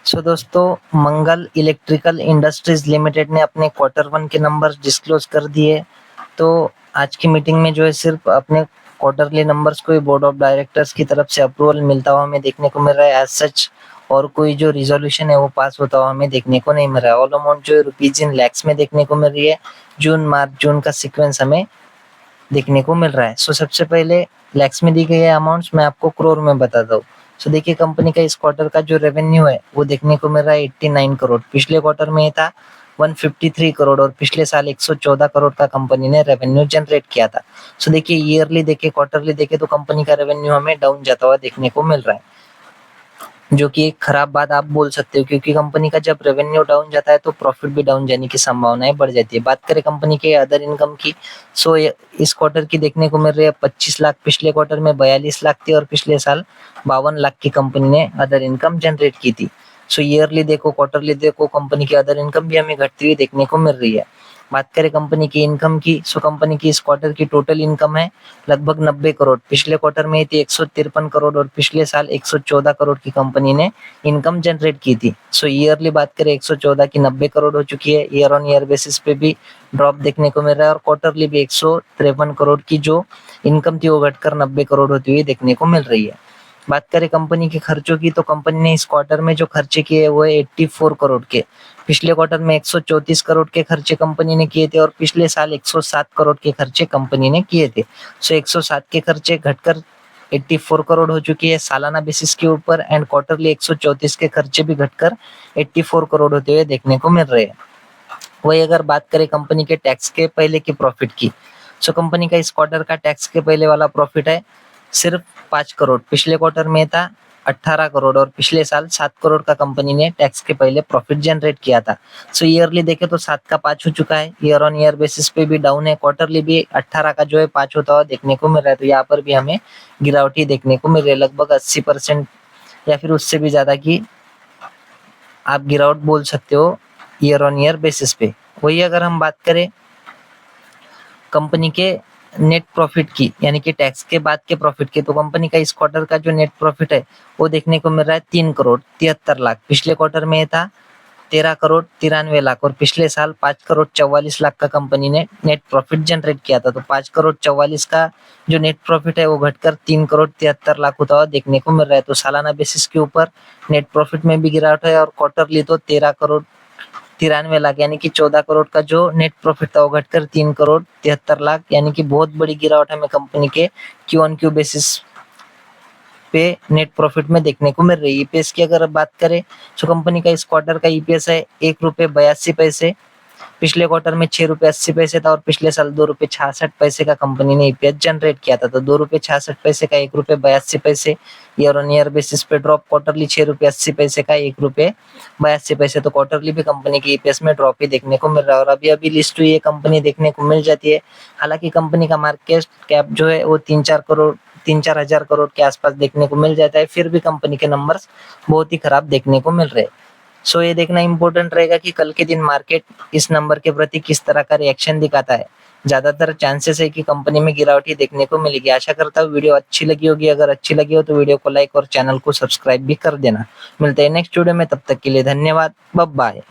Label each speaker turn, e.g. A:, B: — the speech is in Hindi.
A: दोस्तों, मंगल इलेक्ट्रिकल इंडस्ट्रीज लिमिटेड ने अपने क्वार्टर वन के नंबर डिस्क्लोज कर दिए। तो आज की मीटिंग में जो है सिर्फ अपने क्वार्टरली नंबर्स को ही बोर्ड ऑफ डायरेक्टर्स की तरफ से अप्रूवल मिलता हुआ हमें देखने को मिल रहा है। एज सच और कोई जो रिजोल्यूशन है वो पास होता हुआ हमें देखने को नहीं मिल रहा है। ऑल अमाउंट जो है रुपीज इन लैक्स में देखने को मिल रही है। जून का सीक्वेंस हमें देखने को मिल रहा है। सबसे पहले लैक्स में दी गई अमाउंट्स मैं आपको करोड़ में बताता हूँ। देखिए, कंपनी का इस क्वार्टर का जो रेवेन्यू है वो देखने को मिल रहा है 89 करोड़। पिछले क्वार्टर में था 153 करोड़ और पिछले साल 114 करोड़ का कंपनी ने रेवेन्यू जनरेट किया था। देखिए, ईयरली देखे क्वार्टरली देखे तो कंपनी का रेवेन्यू हमें डाउन जाता हुआ देखने को मिल रहा है, जो कि एक खराब बात आप बोल सकते हो, क्योंकि कंपनी का जब रेवेन्यू डाउन जाता है तो प्रॉफिट भी डाउन जाने की संभावनाएं बढ़ जाती है। बात करें कंपनी के अदर इनकम की, इस क्वार्टर की देखने को मिल रही है 25 लाख। पिछले क्वार्टर में 42 लाख थी और पिछले साल 52 लाख की कंपनी ने अदर इनकम जनरेट की थी। ईयरली देखो क्वार्टरली देखो कंपनी की अदर इनकम भी हमें घटती हुई देखने को मिल रही है। बात करें कंपनी की इनकम की, कंपनी की इस क्वार्टर की टोटल इनकम है लगभग 90 करोड़। पिछले क्वार्टर में थी 153 करोड़ और पिछले साल 114 करोड़ की कंपनी ने इनकम जनरेट की थी। ईयरली बात करें 114 की 90 करोड़ हो चुकी है। ईयर ऑन ईयर बेसिस पे भी ड्रॉप देखने को मिल रहा है और क्वार्टरली भी 153 करोड़ की जो इनकम थी वो घटकर 90 करोड़ होती हुई देखने को मिल रही है। बात करें कंपनी के खर्चों की, तो कंपनी ने इस क्वार्टर में जो खर्चे किए वो है 84 करोड़ के। पिछले क्वार्टर में 134 करोड़ के खर्चे कंपनी ने किए थे और पिछले साल 107 करोड़ के खर्चे कंपनी ने किए थे। 107 के खर्चे घटकर 84 करोड़ हो चुकी है सालाना बेसिस के ऊपर, एंड क्वार्टरली 134 के खर्चे भी घटकर 84 करोड़ होते हुए देखने को मिल रहे हैं। वही अगर बात करें कंपनी के टैक्स के पहले की प्रॉफिट की, कंपनी का इस क्वार्टर का टैक्स के पहले वाला प्रॉफिट है सिर्फ 5 करोड़। पिछले क्वार्टर में था 18 करोड़ और पिछले साल 7 करोड़ का कंपनी ने टैक्स के पहले प्रॉफिट जनरेट किया था। ईयरली देखे तो 7 का 5 हो चुका है। ईयर ऑन ईयर बेसिस पे भी डाउन है। क्वार्टरली भी 18 का जो है 5 होता हुआ देखने को मिल रहा है। तो यहाँ पर भी हमें गिरावट ही देखने को मिल रही है, लगभग 80% या फिर उससे भी ज्यादा की आप गिरावट बोल सकते हो ईयर ऑन ईयर बेसिस पे। वही अगर हम बात करें कंपनी के नेट प्रॉफिट की, यानी कि टैक्स के बाद के प्रॉफिट की, तो कंपनी का इस क्वार्टर का जो नेट प्रॉफिट है वो देखने को मिल रहा है 3 करोड़ 73 लाख। पिछले क्वार्टर में था 13 करोड़ 93 लाख और पिछले साल 5 करोड़ 44 लाख का कंपनी ने नेट प्रॉफिट जनरेट किया था। तो 5 करोड़ 44 का जो नेट प्रॉफिट है वो घटकर 3 करोड़ 73 लाख होता हुआ देखने को मिल रहा है। तो सालाना बेसिस के ऊपर नेट प्रॉफिट में भी गिरावट है और क्वार्टरली तो 13 करोड़ 93 लाख यानी कि 14 करोड़ का जो नेट प्रॉफिट था वो घटकर 3 करोड़ 73 लाख, यानी कि बहुत बड़ी गिरावट हमें कंपनी के क्यू ऑन क्यू बेसिस पे नेट प्रॉफिट में देखने को मिल रही है। ईपीएस की अगर बात करें तो कंपनी का इस क्वार्टर का ईपीएस है 1 रुपये 82 पैसे। पिछले क्वार्टर में 6 रुपये 80 पैसे था और पिछले साल 2 रुपये 66 पैसे का कंपनी ने ईपीएस जनरेट किया था। तो 2 रुपये 66 पैसे का 1 रुपये 82 पैसे ईयर ऑन ईयर बेसिस पे ड्रॉप। क्वार्टरली 6 रुपये 80 पैसे का 1 रुपये 82 पैसे। तो क्वार्टरली भी कंपनी की ईपीएस में ड्रॉप ही देखने को मिल रहा है और अभी अभी लिस्ट हुई ये कंपनी देखने को मिल जाती है। हालांकि कंपनी का मार्केट कैप जो है वो 3-4 हजार करोड़ के आसपास देखने को मिल जाता है, फिर भी कंपनी के नंबर्स बहुत ही खराब देखने को मिल रहे हैं। ये देखना इंपॉर्टेंट रहेगा कि कल के दिन मार्केट इस नंबर के प्रति किस तरह का रिएक्शन दिखाता है। ज्यादातर चांसेस है कि कंपनी में गिरावट ही देखने को मिलेगी। आशा करता हूँ वीडियो अच्छी लगी होगी। अगर अच्छी लगी हो तो वीडियो को लाइक और चैनल को सब्सक्राइब भी कर देना। मिलते हैं नेक्स्ट वीडियो में, तब तक के लिए धन्यवाद। Bye bye.